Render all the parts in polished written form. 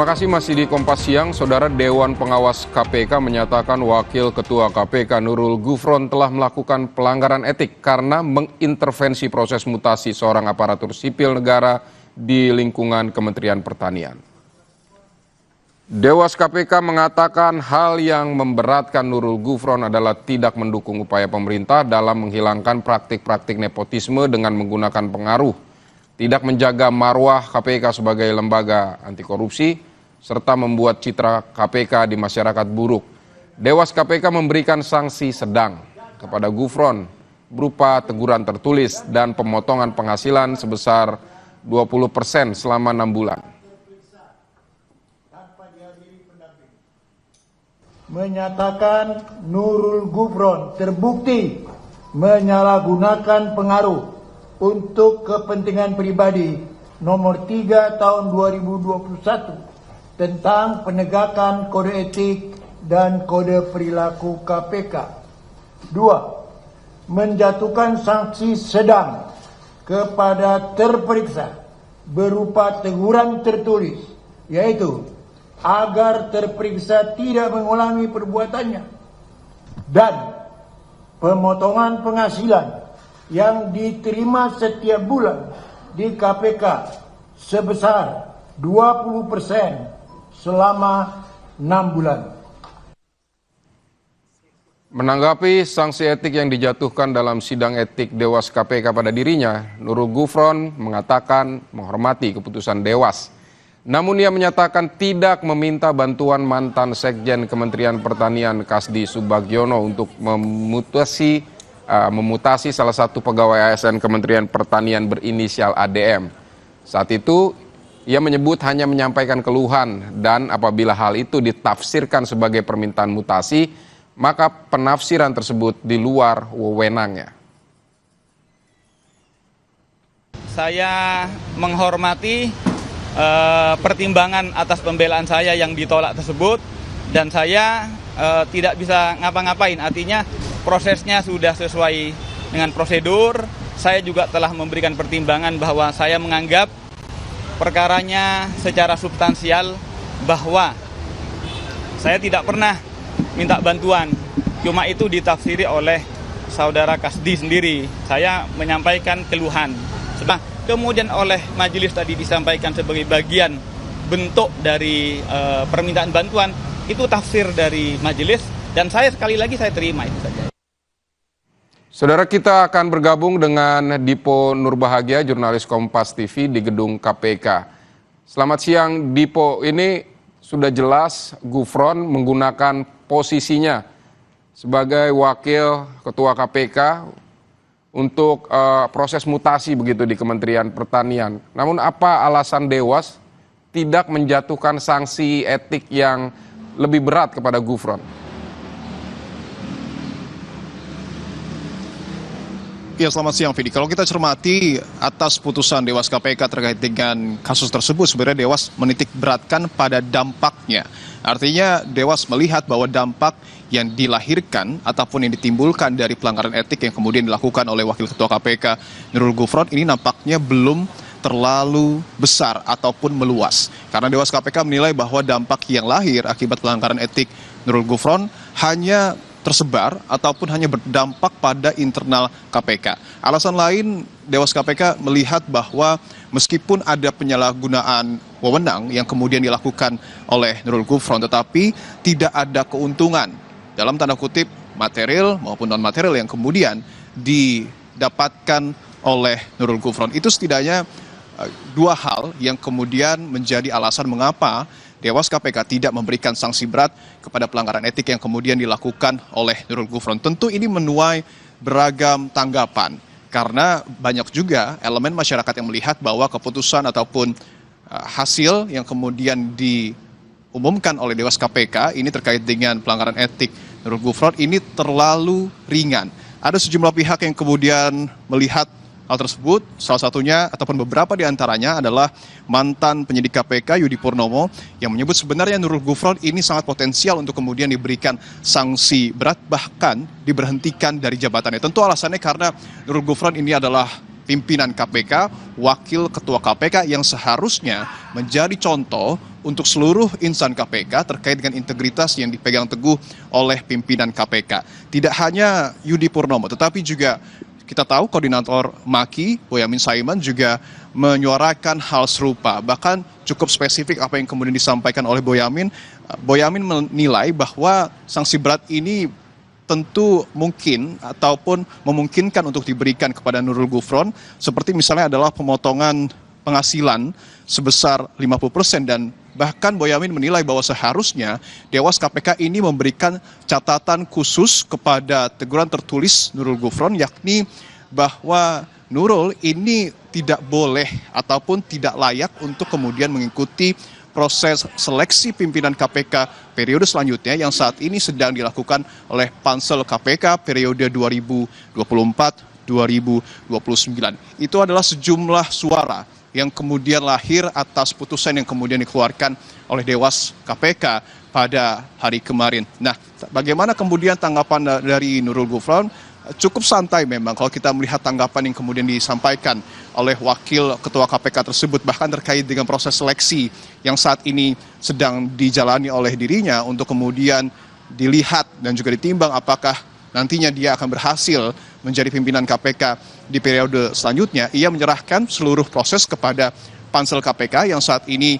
Terima kasih masih di Kompas Siang. Saudara, Dewan Pengawas KPK menyatakan Wakil Ketua KPK Nurul Gufron telah melakukan pelanggaran etik karena mengintervensi proses mutasi seorang aparatur sipil negara di lingkungan Kementerian Pertanian. Dewas KPK mengatakan hal yang memberatkan Nurul Gufron adalah tidak mendukung upaya pemerintah dalam menghilangkan praktik-praktik nepotisme dengan menggunakan pengaruh, tidak menjaga marwah KPK sebagai lembaga anti korupsi, serta membuat citra KPK di masyarakat buruk. Dewas KPK memberikan sanksi sedang kepada Gufron berupa teguran tertulis dan pemotongan penghasilan sebesar 20% selama 6 bulan. Menyatakan Nurul Gufron terbukti menyalahgunakan pengaruh untuk kepentingan pribadi nomor 3 tahun 2021 tentang penegakan kode etik dan kode perilaku KPK. 2. Menjatuhkan sanksi sedang kepada terperiksa berupa teguran tertulis, yaitu agar terperiksa tidak mengulangi perbuatannya, dan pemotongan penghasilan yang diterima setiap bulan di KPK sebesar 20% selama 6 bulan. Menanggapi sanksi etik yang dijatuhkan dalam sidang etik Dewas KPK pada dirinya, Nurul Gufron mengatakan menghormati keputusan Dewas. Namun ia menyatakan tidak meminta bantuan mantan Sekjen Kementerian Pertanian Kasdi Subagiono untuk memutasi salah satu pegawai ASN Kementerian Pertanian berinisial ADM. Saat itu, ia menyebut hanya menyampaikan keluhan dan apabila hal itu ditafsirkan sebagai permintaan mutasi, maka penafsiran tersebut di luar wewenangnya. Saya menghormati pertimbangan atas pembelaan saya yang ditolak tersebut, dan saya tidak bisa ngapa-ngapain. Artinya prosesnya sudah sesuai dengan prosedur. Saya juga telah memberikan pertimbangan bahwa saya menganggap perkaranya secara substansial bahwa saya tidak pernah minta bantuan, cuma itu ditafsiri oleh saudara Kasdi sendiri. Saya menyampaikan keluhan. Kemudian oleh majelis tadi disampaikan sebagai bagian bentuk dari permintaan bantuan, itu tafsir dari majelis, dan saya sekali lagi saya terima itu saja. Saudara, kita akan bergabung dengan Dipo Nurbahagia, jurnalis Kompas TV di gedung KPK. Selamat siang Dipo, ini sudah jelas Gufron menggunakan posisinya sebagai wakil ketua KPK untuk proses mutasi begitu di Kementerian Pertanian. Namun apa alasan Dewas tidak menjatuhkan sanksi etik yang lebih berat kepada Gufron? Ya, selamat siang, Vidi. Kalau kita cermati atas putusan Dewas KPK terkait dengan kasus tersebut, sebenarnya Dewas menitik beratkan pada dampaknya. Artinya Dewas melihat bahwa dampak yang dilahirkan ataupun yang ditimbulkan dari pelanggaran etik yang kemudian dilakukan oleh Wakil Ketua KPK Nurul Gufron ini nampaknya belum terlalu besar ataupun meluas. Karena Dewas KPK menilai bahwa dampak yang lahir akibat pelanggaran etik Nurul Gufron hanya tersebar ataupun hanya berdampak pada internal KPK. Alasan lain, Dewas KPK melihat bahwa meskipun ada penyalahgunaan wewenang yang kemudian dilakukan oleh Nurul Gufron, tetapi tidak ada keuntungan dalam tanda kutip material maupun non material yang kemudian didapatkan oleh Nurul Gufron. Itu setidaknya dua hal yang kemudian menjadi alasan mengapa Dewas KPK tidak memberikan sanksi berat kepada pelanggaran etik yang kemudian dilakukan oleh Nurul Gufron. Tentu ini menuai beragam tanggapan, karena banyak juga elemen masyarakat yang melihat bahwa keputusan ataupun hasil yang kemudian diumumkan oleh Dewas KPK ini terkait dengan pelanggaran etik Nurul Gufron ini terlalu ringan. Ada sejumlah pihak yang kemudian melihat hal tersebut, salah satunya ataupun beberapa di antaranya adalah mantan penyidik KPK Yudi Purnomo yang menyebut sebenarnya Nurul Gufron ini sangat potensial untuk kemudian diberikan sanksi berat, bahkan diberhentikan dari jabatannya. Tentu alasannya karena Nurul Gufron ini adalah pimpinan KPK, wakil ketua KPK yang seharusnya menjadi contoh untuk seluruh insan KPK terkait dengan integritas yang dipegang teguh oleh pimpinan KPK. Tidak hanya Yudi Purnomo, tetapi juga kita tahu koordinator MAKI, Boyamin Saiman, juga menyuarakan hal serupa. Bahkan cukup spesifik apa yang kemudian disampaikan oleh Boyamin. Boyamin menilai bahwa sanksi berat ini tentu mungkin ataupun memungkinkan untuk diberikan kepada Nurul Gufron, seperti misalnya adalah pemotongan penghasilan sebesar 50%, dan bahkan Boyamin menilai bahwa seharusnya Dewas KPK ini memberikan catatan khusus kepada teguran tertulis Nurul Gufron, yakni bahwa Nurul ini tidak boleh ataupun tidak layak untuk kemudian mengikuti proses seleksi pimpinan KPK periode selanjutnya yang saat ini sedang dilakukan oleh Pansel KPK periode 2024-2029. Itu adalah sejumlah suara yang kemudian lahir atas putusan yang kemudian dikeluarkan oleh Dewas KPK pada hari kemarin. Nah, bagaimana kemudian tanggapan dari Nurul Gufron? Cukup santai memang kalau kita melihat tanggapan yang kemudian disampaikan oleh wakil ketua KPK tersebut, bahkan terkait dengan proses seleksi yang saat ini sedang dijalani oleh dirinya untuk kemudian dilihat dan juga ditimbang apakah nantinya dia akan berhasil menjadi pimpinan KPK di periode selanjutnya. Ia menyerahkan seluruh proses kepada Pansel KPK yang saat ini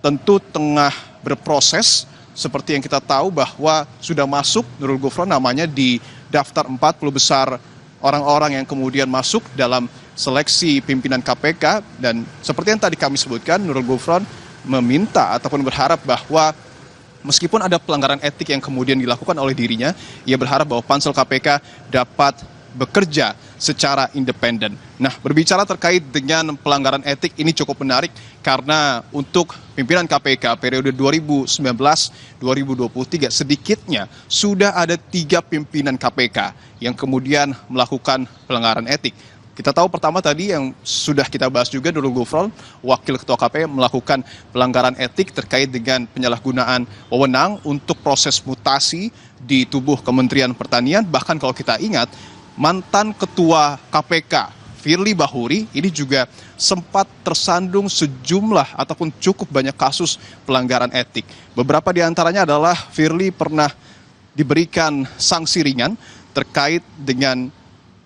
tentu tengah berproses. Seperti yang kita tahu bahwa sudah masuk Nurul Gufron namanya di daftar 40 besar orang-orang yang kemudian masuk dalam seleksi pimpinan KPK, dan seperti yang tadi kami sebutkan, Nurul Gufron meminta ataupun berharap bahwa meskipun ada pelanggaran etik yang kemudian dilakukan oleh dirinya, ia berharap bahwa Pansel KPK dapat bekerja secara independen. Nah, berbicara terkait dengan pelanggaran etik ini cukup menarik karena untuk pimpinan KPK periode 2019-2023 sedikitnya sudah ada 3 pimpinan KPK yang kemudian melakukan pelanggaran etik. Kita tahu pertama tadi yang sudah kita bahas juga, Nurul Gufron, wakil ketua KPK, melakukan pelanggaran etik terkait dengan penyalahgunaan wewenang untuk proses mutasi di tubuh Kementerian Pertanian. Bahkan kalau kita ingat, mantan ketua KPK Firly Bahuri ini juga sempat tersandung sejumlah ataupun cukup banyak kasus pelanggaran etik. Beberapa di antaranya adalah Firly pernah diberikan sanksi ringan terkait dengan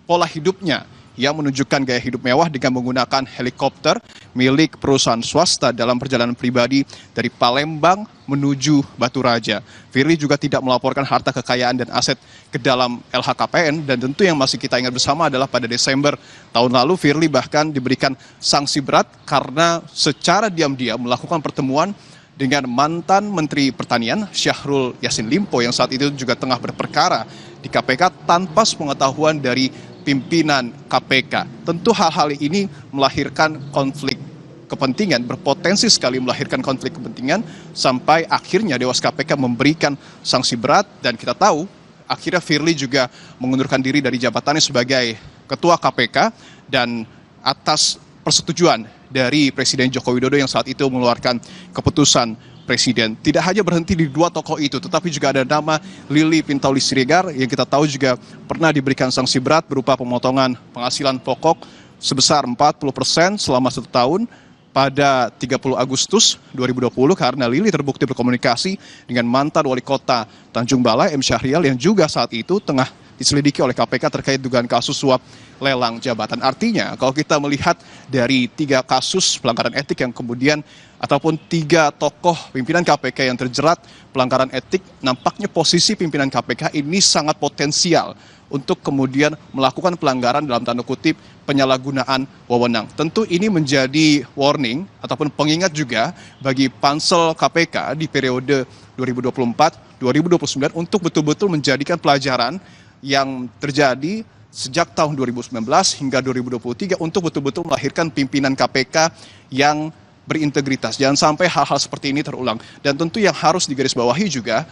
pola hidupnya yang menunjukkan gaya hidup mewah dengan menggunakan helikopter milik perusahaan swasta dalam perjalanan pribadi dari Palembang menuju Batu Raja. Firly juga tidak melaporkan harta kekayaan dan aset ke dalam LHKPN, dan tentu yang masih kita ingat bersama adalah pada Desember tahun lalu Firly bahkan diberikan sanksi berat karena secara diam-diam melakukan pertemuan dengan mantan Menteri Pertanian Syahrul Yassin Limpo yang saat itu juga tengah berperkara di KPK tanpa sepengetahuan dari pimpinan KPK. Tentu hal-hal ini melahirkan konflik kepentingan, berpotensi sekali melahirkan konflik kepentingan sampai akhirnya Dewas KPK memberikan sanksi berat, dan kita tahu akhirnya Firly juga mengundurkan diri dari jabatannya sebagai ketua KPK dan atas persetujuan dari Presiden Joko Widodo yang saat itu mengeluarkan keputusan Presiden. Tidak hanya berhenti di 2 tokoh itu, tetapi juga ada nama Lili Pintauli Siregar yang kita tahu juga pernah diberikan sanksi berat berupa pemotongan penghasilan pokok sebesar 40% selama 1 tahun pada 30 Agustus 2020 karena Lili terbukti berkomunikasi dengan mantan wali kota Tanjung Balai M. Syahrial yang juga saat itu tengah diselidiki oleh KPK terkait dugaan kasus suap lelang jabatan. Artinya kalau kita melihat dari 3 kasus pelanggaran etik yang kemudian ataupun 3 tokoh pimpinan KPK yang terjerat pelanggaran etik, nampaknya posisi pimpinan KPK ini sangat potensial untuk kemudian melakukan pelanggaran dalam tanda kutip penyalahgunaan wewenang. Tentu ini menjadi warning ataupun pengingat juga bagi Pansel KPK di periode 2024-2029 untuk betul-betul menjadikan pelajaran yang terjadi sejak tahun 2019 hingga 2023 untuk betul-betul melahirkan pimpinan KPK yang berintegritas. Jangan sampai hal-hal seperti ini terulang. Dan tentu yang harus digarisbawahi juga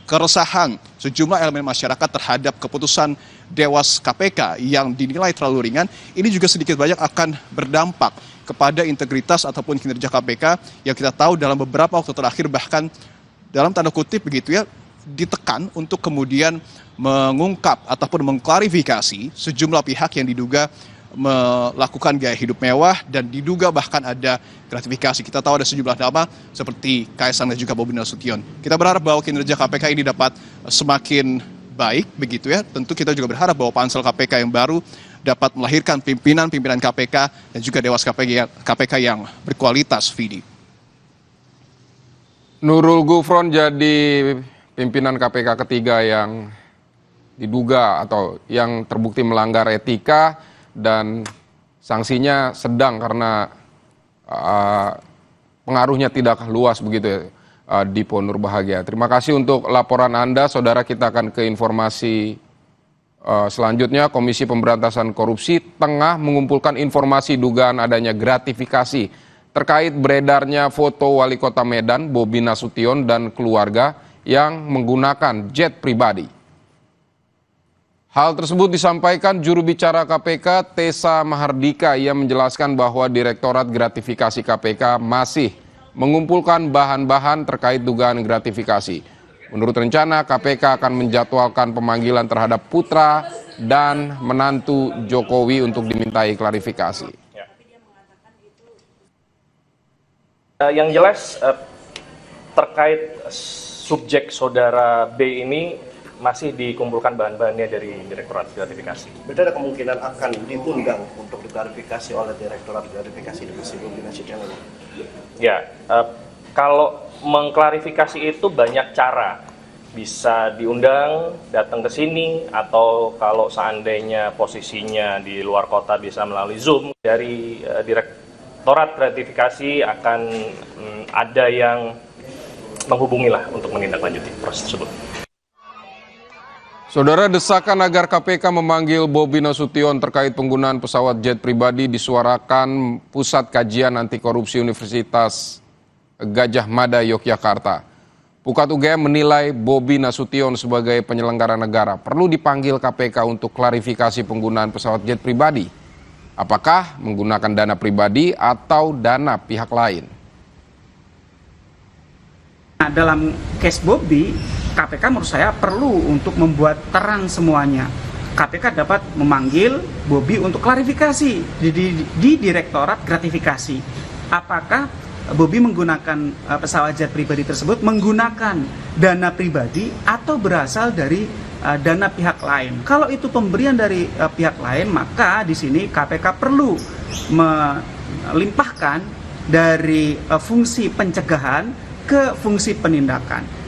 keresahan sejumlah elemen masyarakat terhadap keputusan Dewas KPK yang dinilai terlalu ringan, ini juga sedikit banyak akan berdampak kepada integritas ataupun kinerja KPK yang kita tahu dalam beberapa waktu terakhir bahkan dalam tanda kutip begitu ya, ditekan untuk kemudian mengungkap ataupun mengklarifikasi sejumlah pihak yang diduga melakukan gaya hidup mewah dan diduga bahkan ada gratifikasi. Kita tahu ada sejumlah nama seperti Kaisang dan juga Bobi Nasution. Kita berharap bahwa kinerja KPK ini dapat semakin baik begitu ya. Tentu kita juga berharap bahwa pansel KPK yang baru dapat melahirkan pimpinan KPK dan juga dewas KPK yang berkualitas, Vidi. Nurul Gufron jadi pimpinan KPK ketiga yang diduga atau yang terbukti melanggar etika dan sanksinya sedang karena pengaruhnya tidak luas begitu ya, Dipo Nurbahagia. Terima kasih untuk laporan Anda, saudara. Kita akan ke informasi selanjutnya. Komisi Pemberantasan Korupsi tengah mengumpulkan informasi dugaan adanya gratifikasi terkait beredarnya foto Wali Kota Medan, Bobi Nasution dan keluarga yang menggunakan jet pribadi. Hal tersebut disampaikan juru bicara KPK Tessa Mahardika. Ia menjelaskan bahwa Direktorat Gratifikasi KPK masih mengumpulkan bahan-bahan terkait dugaan gratifikasi. Menurut rencana, KPK akan menjadwalkan pemanggilan terhadap putra dan menantu Jokowi untuk dimintai klarifikasi. Yang jelas terkait subjek saudara B ini masih dikumpulkan bahan-bahannya dari Direktorat Gratifikasi. Berarti ada kemungkinan akan diundang untuk diklarifikasi oleh Direktorat Gratifikasi Divisi Bobi Nasution ini? Ya, kalau mengklarifikasi itu banyak cara. Bisa diundang, datang ke sini, atau kalau seandainya posisinya di luar kota bisa melalui Zoom. Dari Direktorat Gratifikasi akan ada yang menghubungilah untuk menindaklanjuti proses tersebut. Saudara, desakan agar KPK memanggil Bobi Nasution terkait penggunaan pesawat jet pribadi disuarakan Pusat Kajian Anti Korupsi Universitas Gadjah Mada Yogyakarta. Pukat UGM menilai Bobi Nasution sebagai penyelenggara negara perlu dipanggil KPK untuk klarifikasi penggunaan pesawat jet pribadi. Apakah menggunakan dana pribadi atau dana pihak lain? Nah, dalam case Bobi, KPK menurut saya perlu untuk membuat terang semuanya. KPK dapat memanggil Bobi untuk klarifikasi di Direktorat Gratifikasi. Apakah Bobi menggunakan pesawat jet pribadi tersebut menggunakan dana pribadi atau berasal dari dana pihak lain? Kalau itu pemberian dari pihak lain, maka di sini KPK perlu melimpahkan dari fungsi pencegahan ke fungsi penindakan.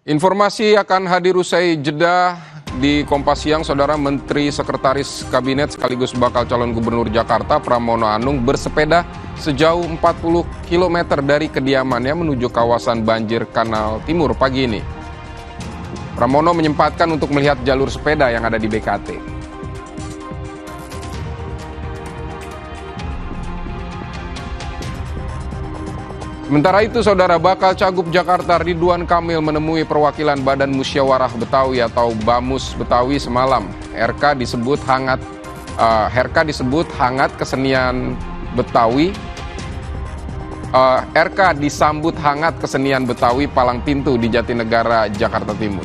Informasi akan hadir usai jeda di Kompas Siang. Saudara, Menteri Sekretaris Kabinet sekaligus bakal calon Gubernur Jakarta Pramono Anung bersepeda sejauh 40 km dari kediamannya menuju kawasan banjir Kanal Timur pagi ini. Pramono menyempatkan untuk melihat jalur sepeda yang ada di BKT. Sementara itu, Saudara, bakal Cagup Jakarta Ridwan Kamil menemui perwakilan Badan Musyawarah Betawi atau BAMUS Betawi semalam. RK disebut hangat kesenian Betawi. RK disambut hangat kesenian Betawi Palang Pintu di Jatinegara, Jakarta Timur.